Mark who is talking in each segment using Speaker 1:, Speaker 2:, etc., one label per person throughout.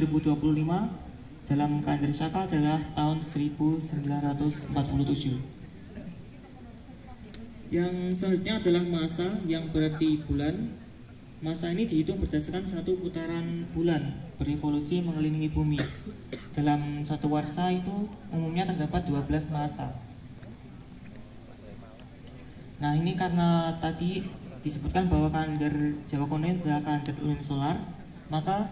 Speaker 1: 2025 dalam kalender Saka adalah tahun 1947. Yang selanjutnya adalah masa, yang berarti bulan. Masa ini dihitung berdasarkan satu putaran bulan berevolusi mengelilingi bumi. Dalam satu warsa itu umumnya terdapat 12 masa. Nah, ini karena tadi disebutkan bahwa kalender Jawa kuno adalah kalender lunisolar, maka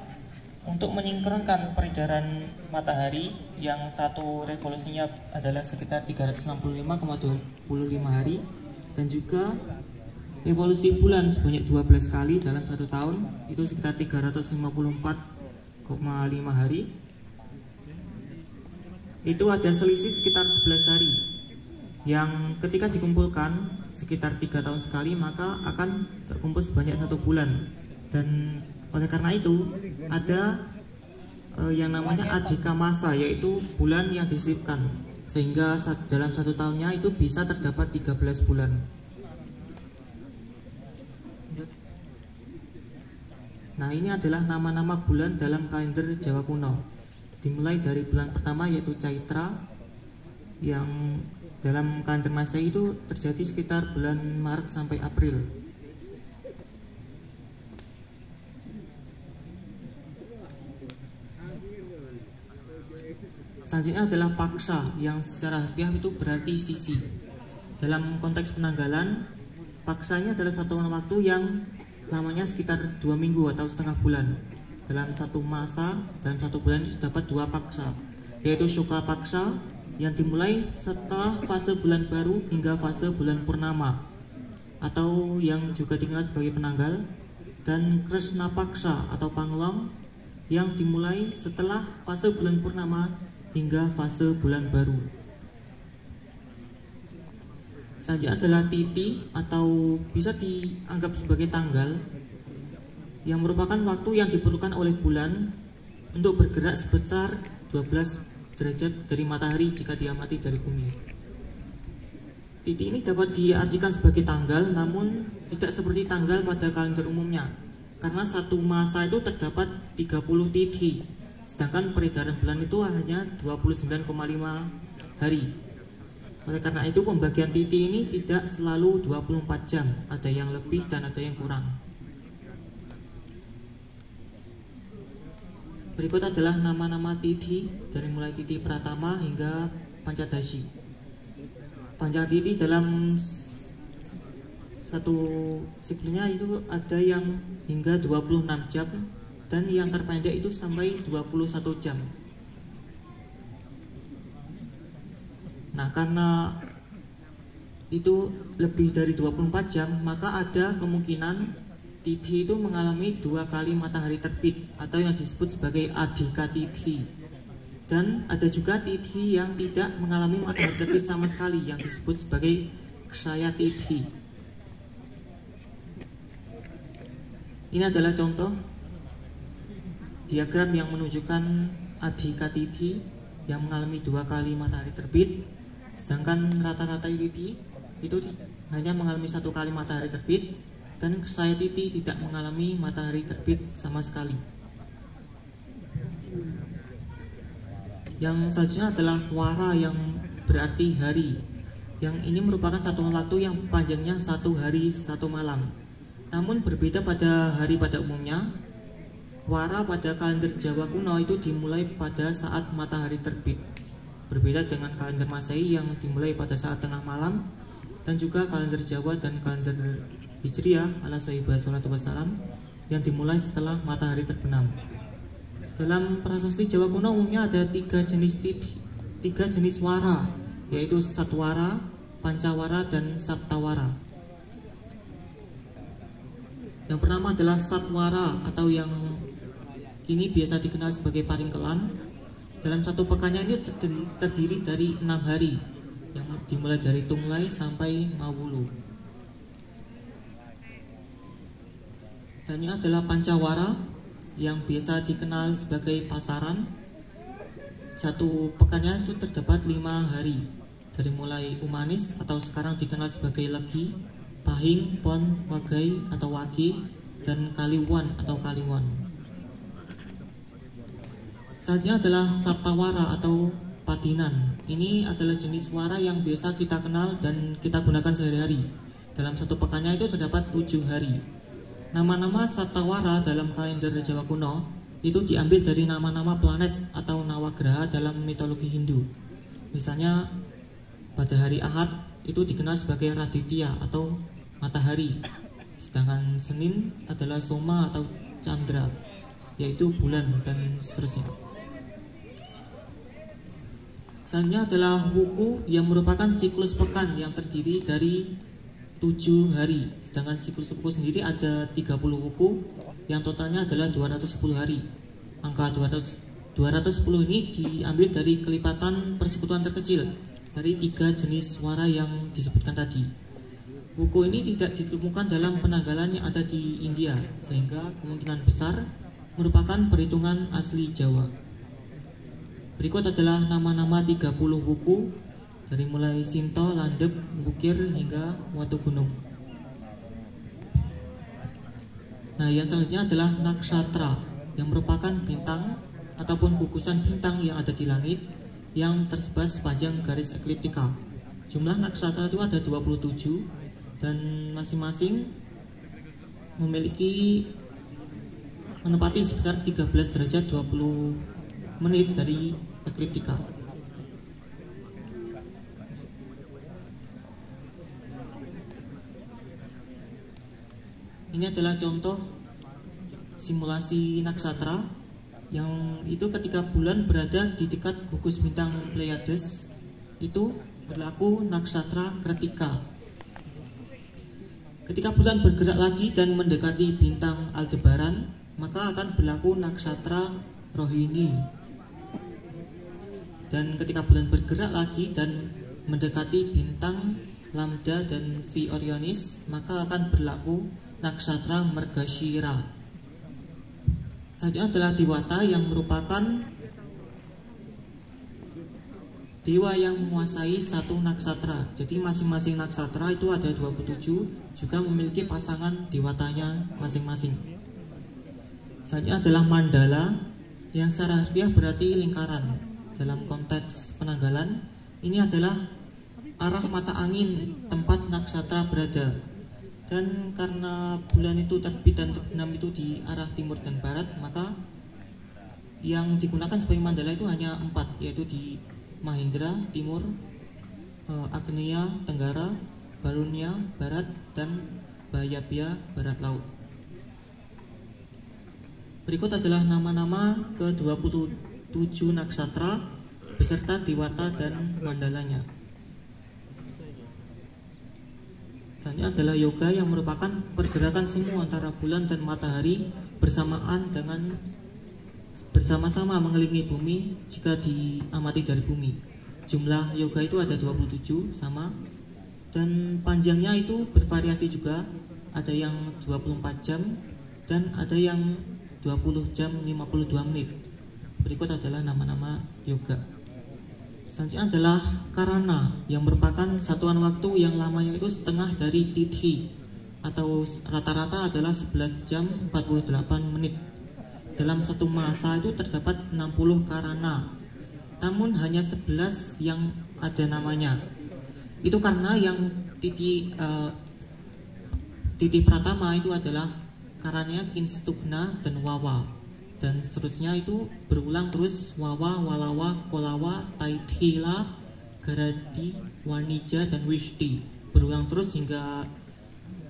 Speaker 1: untuk menyingkronkan peredaran matahari yang satu revolusinya adalah sekitar 365,25 hari, dan juga revolusi bulan sebanyak 12 kali dalam satu tahun, itu sekitar 354,5 hari. Itu ada selisih sekitar 11 hari, yang ketika dikumpulkan sekitar 3 tahun sekali, maka akan terkumpul sebanyak 1 bulan. Dan oleh karena itu ada yang namanya adhika masa, yaitu bulan yang disisipkan, sehingga dalam satu tahunnya itu bisa terdapat 13 bulan. Nah, ini adalah nama-nama bulan dalam kalender Jawa kuno. Dimulai dari bulan pertama yaitu Caitra, yang dalam kalender Masehi itu terjadi sekitar bulan Maret sampai April. Selanjutnya adalah Paksa, yang secara harfiah itu berarti sisi. Dalam konteks penanggalan, Paksa ini adalah satuan waktu yang lamanya sekitar 2 minggu atau setengah bulan. Dalam satu masa, dalam satu bulan itu dapat 2 paksa, yaitu Syukla Paksa yang dimulai setelah fase bulan baru hingga fase bulan purnama, atau yang juga dikenal sebagai penanggal, dan Krishna Paksa atau Panglong yang dimulai setelah fase bulan purnama hingga fase bulan baru. Selanjutnya adalah Titi, atau bisa dianggap sebagai tanggal, yang merupakan waktu yang diperlukan oleh bulan untuk bergerak sebesar 12 derajat dari matahari jika diamati dari bumi. Titi ini dapat diartikan sebagai tanggal, namun tidak seperti tanggal pada kalender umumnya, karena satu masa itu terdapat 30 tithi, sedangkan peredaran bulan itu hanya 29,5 hari. Oleh karena itu pembagian tithi ini tidak selalu 24 jam, ada yang lebih dan ada yang kurang. Berikut adalah nama-nama tithi dari mulai tithi Pratama hingga Pancadashi. Pancatithi dalam satu siklusnya itu ada yang hingga 26 jam dan yang terpendek itu sampai 21 jam. Nah, karena itu lebih dari 24 jam, maka ada kemungkinan tithi itu mengalami 2 kali matahari terbit atau yang disebut sebagai adhika tithi. Dan ada juga tithi yang tidak mengalami matahari terbit sama sekali, yang disebut sebagai ksaya tithi. Ini adalah contoh diagram yang menunjukkan adhika tithi yang mengalami 2 kali matahari terbit, sedangkan rata-rata tithi itu hanya mengalami 1 kali matahari terbit, dan ksaya tithi tidak mengalami matahari terbit sama sekali. Yang selanjutnya adalah wara, yang berarti hari, yang ini merupakan satuan waktu yang panjangnya 1 hari 1 malam. Namun berbeda pada hari pada umumnya. Wara pada kalender Jawa kuno itu dimulai pada saat matahari terbit, berbeda dengan kalender Masehi yang dimulai pada saat tengah malam, dan juga kalender Jawa dan kalender Hijriah ala sahibah salatu wassalam yang dimulai setelah matahari terbenam. Dalam prasasti Jawa kuno umumnya ada 3 jenis wara, yaitu Satwara, Pancawara, dan Saptawara. Yang pertama adalah Satwara, atau yang kini biasa dikenal sebagai Paringkelan. Dalam satu pekannya ini terdiri dari 6 hari, yang dimulai dari Tunglai sampai Mawulu. Selanjutnya adalah Pancawara, yang biasa dikenal sebagai Pasaran. Satu pekannya itu terdapat 5 hari, dari mulai Umanis atau sekarang dikenal sebagai Legi, Pahing, Pon, Wagai atau Wage, dan Kaliwan atau Kaliwan. Selanjutnya adalah saptawara atau padinan. Ini adalah jenis suara yang biasa kita kenal dan kita gunakan sehari-hari. Dalam satu pekannya itu terdapat 7 hari. Nama-nama saptawara dalam kalender Jawa kuno itu diambil dari nama-nama planet atau nawagraha dalam mitologi Hindu. Misalnya pada hari Ahad itu dikenal sebagai Raditya atau matahari. Sedangkan Senin adalah Soma atau Chandra, yaitu bulan, dan seterusnya. Selanjutnya adalah wuku yang merupakan siklus pekan yang terdiri dari 7 hari. Sedangkan siklus wuku sendiri ada 30 wuku yang totalnya adalah 210 hari. Angka 210 ini diambil dari kelipatan persekutuan terkecil dari 3 jenis suara yang disebutkan tadi. Wuku ini tidak ditemukan dalam penanggalan yang ada di India, sehingga kemungkinan besar merupakan perhitungan asli Jawa. Berikut adalah nama-nama 30 wuku dari mulai Sinto, Landep, Wukir hingga Watu Gunung. Nah, yang selanjutnya adalah nakshatra yang merupakan bintang ataupun gugusan bintang yang ada di langit yang tersebar sepanjang garis ekliptika. Jumlah nakshatra itu ada 27 dan masing-masing menempati sekitar 13 derajat 20 menit dari ekliptika. Ini adalah contoh simulasi nakshatra yang itu ketika bulan berada di dekat gugus bintang Pleiades itu berlaku nakshatra Kritika. Ketika bulan bergerak lagi dan mendekati bintang Aldebaran, maka akan berlaku nakshatra Rohini. Dan ketika bulan bergerak lagi dan mendekati bintang Lambda dan V Orionis, maka akan berlaku nakshatra Margashira. Selanjutnya adalah Dewata yang merupakan dewa yang menguasai satu nakshatra. Jadi masing-masing nakshatra itu ada 27, juga memiliki pasangan dewatanya masing-masing. Selanjutnya adalah Mandala yang secara harfiah berarti lingkaran. Dalam konteks penanggalan, ini adalah arah mata angin tempat nakshatra berada. Dan karena bulan itu terbit dan terbenam itu di arah timur dan barat, maka yang digunakan sebagai mandala itu hanya 4, yaitu di Mahendra timur, Agneya tenggara, Barunya barat, dan Bayabya barat laut. Berikut adalah nama-nama ke-27 nakshatra beserta dewata dan mandalanya. Selanjutnya adalah yoga yang merupakan pergerakan semu antara bulan dan matahari bersama-sama mengelilingi bumi jika diamati dari bumi. Jumlah yoga itu ada 27 sama, dan panjangnya itu bervariasi juga, ada yang 24 jam dan ada yang 20 jam 52 menit. Berikut adalah nama-nama yoga. Selanjutnya adalah karana yang merupakan satuan waktu yang lamanya itu setengah dari tithi, atau rata-rata adalah 11 jam 48 menit. Dalam satu masa itu terdapat 60 karana, namun hanya 11 yang ada namanya. Itu karena yang tithi pratama itu adalah karananya Kinstubna dan Wawa, dan seterusnya itu berulang terus: Wawa, Walawa, Kolawa, Taithila, Garadi, Wanija, dan Wishti. Berulang terus hingga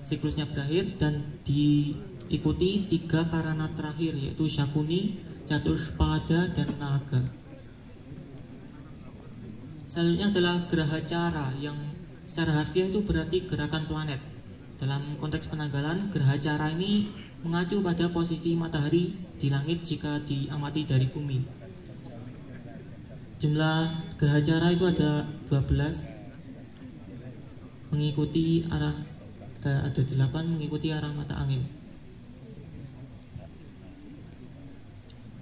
Speaker 1: siklusnya berakhir dan diikuti 3 karana terakhir, yaitu Shakuni, Chatushpada, dan Naga. Selanjutnya adalah Grahacara yang secara harfiah itu berarti gerakan planet. Dalam konteks penanggalan, Grahacara ini mengacu pada posisi matahari di langit jika diamati dari bumi. Jumlah Grahacara itu ada 12, mengikuti arah ada 8 mengikuti arah mata angin.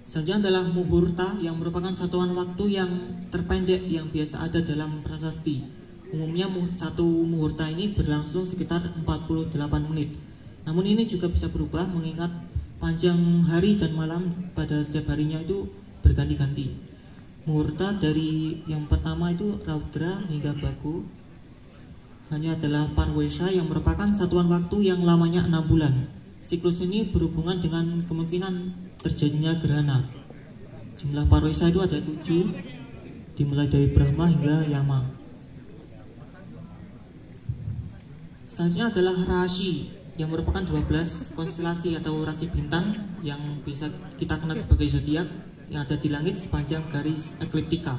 Speaker 1: Selanjutnya adalah Muhurta yang merupakan satuan waktu yang terpendek yang biasa ada dalam prasasti. Umumnya satu muhurta ini berlangsung sekitar 48 menit. Namun ini juga bisa berubah mengingat panjang hari dan malam pada setiap harinya itu berganti-ganti. Muhurta dari yang pertama itu Raudra hingga Bagu. Selanjutnya adalah Parwesha yang merupakan satuan waktu yang lamanya 6 bulan. Siklus ini berhubungan dengan kemungkinan terjadinya gerhana. Jumlah Parwesha itu ada 7, dimulai dari Brahma hingga Yama. Selanjutnya adalah Rashi yang merupakan 12 konstelasi atau rasi bintang yang bisa kita kenal sebagai zodiak yang ada di langit sepanjang garis ekliptika.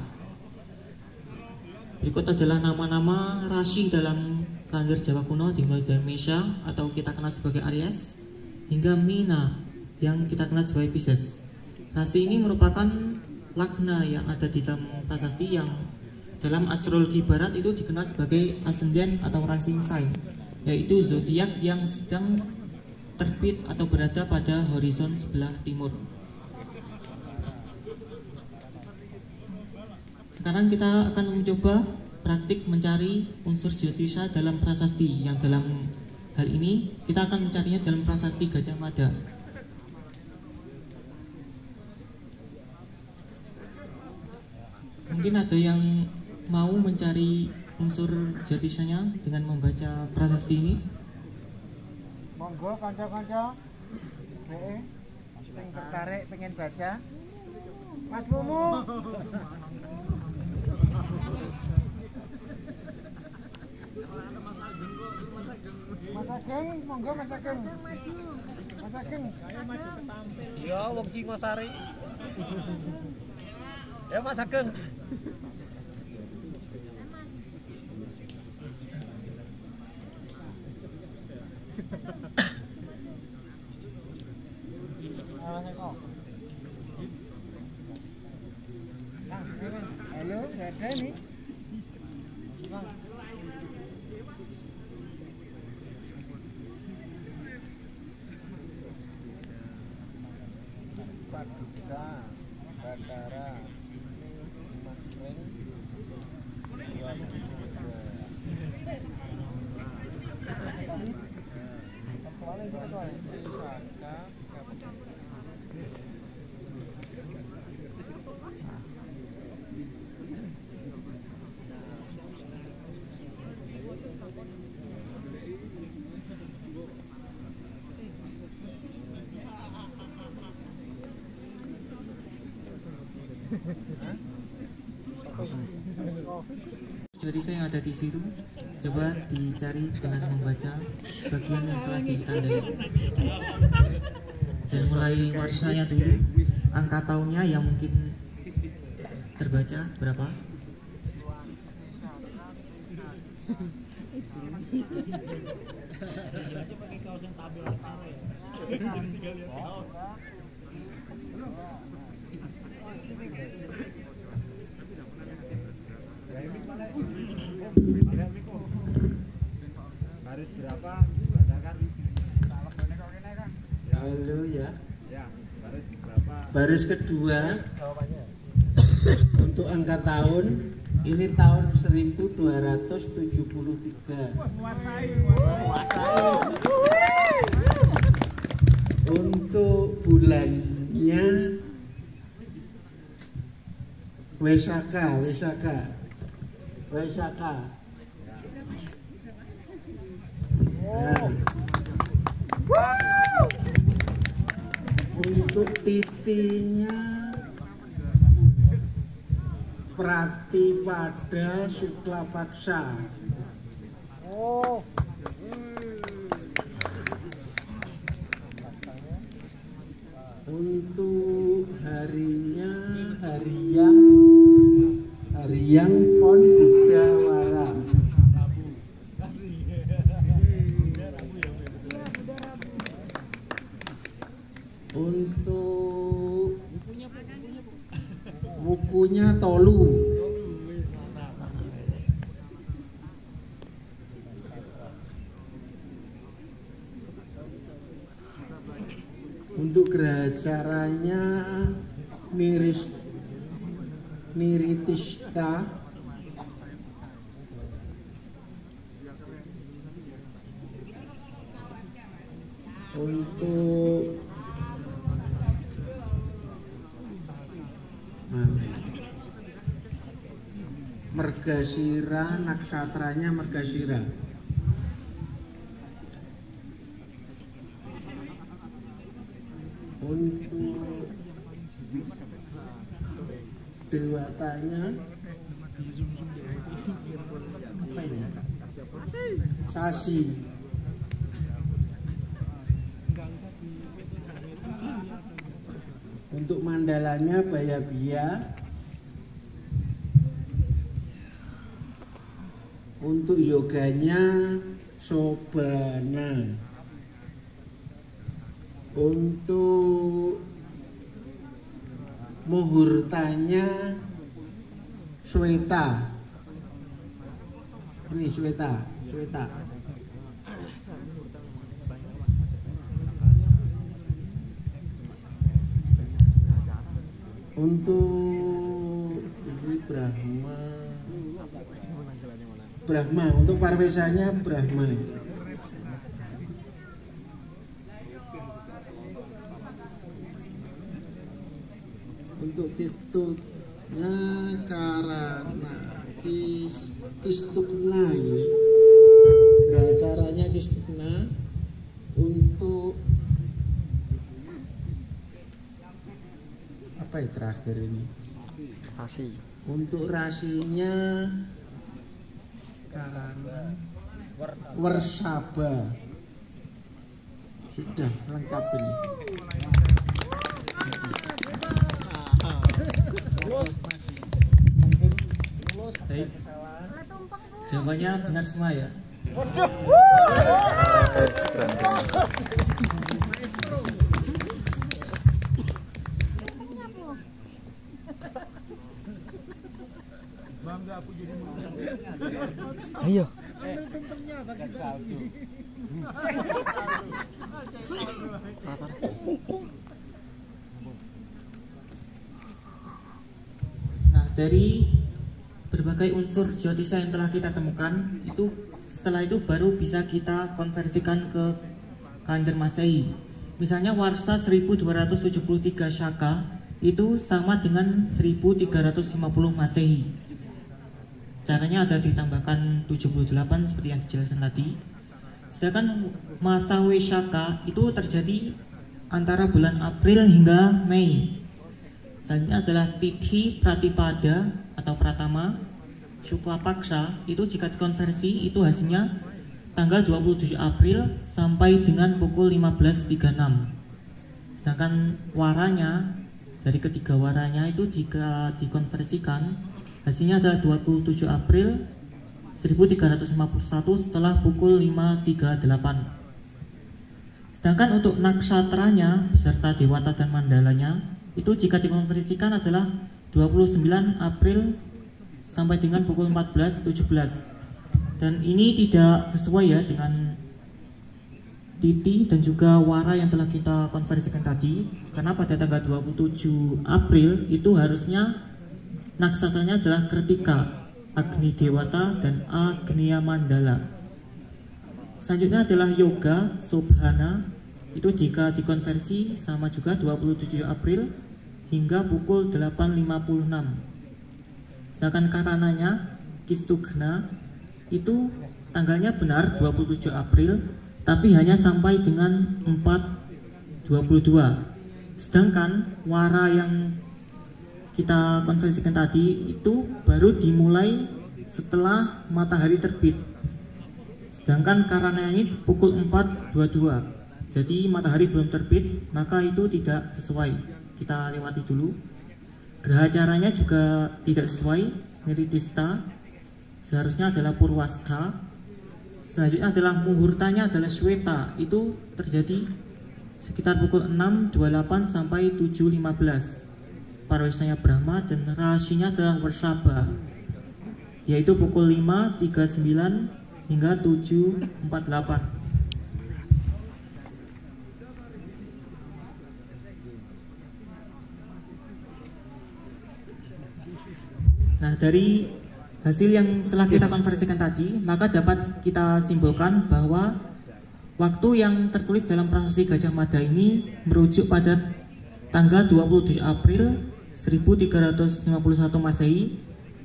Speaker 1: Berikut adalah nama-nama rasi dalam kalender Jawa kuno, dimulai dari Mesha atau kita kenal sebagai Aries hingga Mina yang kita kenal sebagai Pisces. Rasi ini merupakan lagna yang ada di dalam prasasti yang dalam astrologi barat itu dikenal sebagai ascendant atau rising sign, yaitu zodiak yang sedang terbit atau berada pada horizon sebelah timur. Sekarang kita akan mencoba praktik mencari unsur Jyotisha dalam prasasti, yang dalam hal ini kita akan mencarinya dalam prasasti Gajah Mada. Mungkin ada yang mau mencari unsur Jyotishanya dengan membaca prasasti ini.
Speaker 2: Monggo kanca-kanca. Sing tertarik pengen baca. Mas Mumu. Mas Ageng, monggo Mas Ageng. Mas Ageng, ayo maju ke tampil. Iya, wong Singosari. Ya Mas Ageng. Halo, nggak ada nih. Bang. Paduka, Batara, Makring,
Speaker 1: Jyotisha yang ada di situ coba dicari dengan membaca bagian yang telah ditandai, dan mulai warsanya dulu, angka tahunnya yang mungkin terbaca berapa.
Speaker 2: Baris berapa? Bacakan.
Speaker 3: Halo ya.
Speaker 2: Ya, baris berapa?
Speaker 3: Baris kedua. Untuk angka tahun ini tahun 1273.
Speaker 2: Kuasai.
Speaker 3: Untuk bulannya Wesaka. Nah, untuk titinya Pratipada Sukla Paksa.
Speaker 2: Oh.
Speaker 3: Untuk harinya hari yang Pon Budawara. Untuk bukunya Tolu. Untuk geracaranya Niritista. Untuk Margasira, naksatranya Margasira. Untuk dewatanya apa ini? Sasi. Untuk mandalanya Bayabia. Untuk yoganya Sobana. Untuk muhurtanya Sweta. Ini Sweta. Untuk ini Brahma. Untuk parwesanya Brahma. Untuk kitutnya Karana Kistukna ini. Caranya Kistukna. Untuk apa ya terakhir ini?
Speaker 4: Rasi.
Speaker 3: Untuk rasinya Karana Warsaba. Sudah lengkap ini.
Speaker 1: Baik. Jawabannya benar semua ya.
Speaker 4: Ayo.
Speaker 1: Nah, dari berbagai unsur Jyotisha yang telah kita temukan, setelah itu baru bisa kita konversikan ke kalender Masehi. Misalnya Warsa 1273 Shaka itu sama dengan 1350 Masehi. Caranya adalah ditambahkan 78 seperti yang dijelaskan tadi. Sedangkan masa Weshaka itu terjadi antara bulan April hingga Mei. Selanjutnya adalah Tithi Pratipada atau Pratama Shukla Paksha, itu jika dikonversi itu hasilnya tanggal 27 April sampai dengan pukul 15.36. Sedangkan waranya, dari ketiga waranya itu jika dikonversikan hasilnya adalah 27 April 1351 setelah pukul 5.38. Sedangkan untuk naksatranya beserta dewata dan mandalanya itu jika dikonversikan adalah 29 April sampai dengan pukul 14.17. Dan ini tidak sesuai ya dengan Titi dan juga Wara yang telah kita konversikan tadi, karena pada tanggal 27 April itu harusnya naksatranya adalah Kritika, Agni Dewata, dan Agniya Mandala. Selanjutnya adalah Yoga Subhana, itu jika dikonversi sama juga 27 April hingga pukul 8.56. Sedangkan karananya Kistugna itu tanggalnya benar 27 April tapi hanya sampai dengan 4.22. Sedangkan Wara yang kita konversikan tadi itu baru dimulai setelah matahari terbit. Sedangkan karena ini pukul 4.22. Jadi matahari belum terbit, maka itu tidak sesuai. Kita lewati dulu. Gerha caranya juga tidak sesuai. Niritista seharusnya adalah Purwastha. Selanjutnya adalah muhurtanya adalah Sweta. Itu terjadi sekitar pukul 6.28 sampai 7.15. Parwisanya Brahma dan rasinya adalah Warsaba, yaitu pukul 5.39 hingga 7.48. Nah, dari hasil yang telah kita konversikan tadi, maka dapat kita simpulkan bahwa waktu yang tertulis dalam prasasti Gajah Mada ini merujuk pada tanggal 27 April 1351 Masehi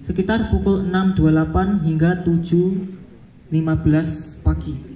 Speaker 1: sekitar pukul 6.28 hingga 7.15 pagi.